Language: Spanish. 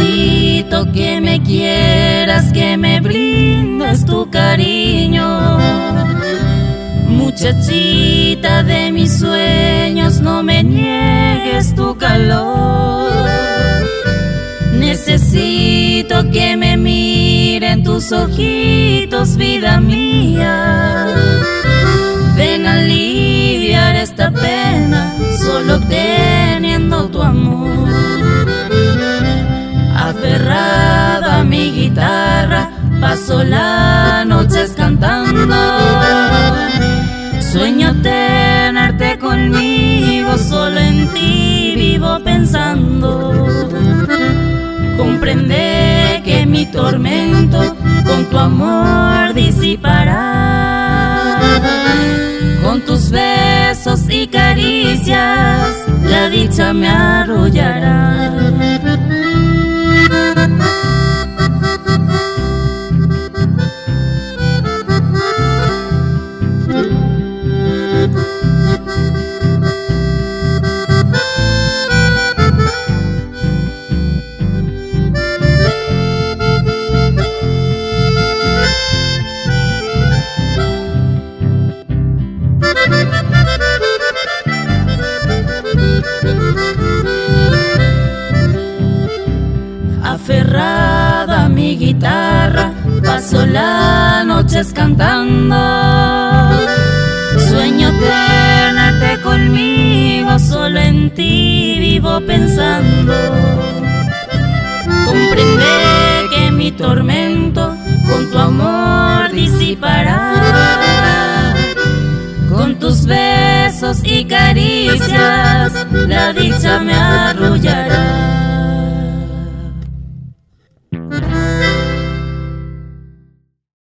Necesito que me quieras, que me brindes tu cariño. Muchachita de mis sueños, no me niegues tu calor. Necesito que me miren tus ojitos, vida mía. Ven a aliviar esta pena, solo teniendo tu amor. Aferrada a mi guitarra, paso las noches cantando. Sueño tenerte conmigo, solo en ti vivo pensando. Comprende que mi tormento con tu amor disipará. Con tus besos y caricias la dicha me arrullará. Aferrada a mi guitarra, paso las noches cantando. Sueño tenerte conmigo, solo en ti vivo pensando. Comprende que mi tormento con tu amor disipará. Con tus besos y caricias la dicha me arrullará.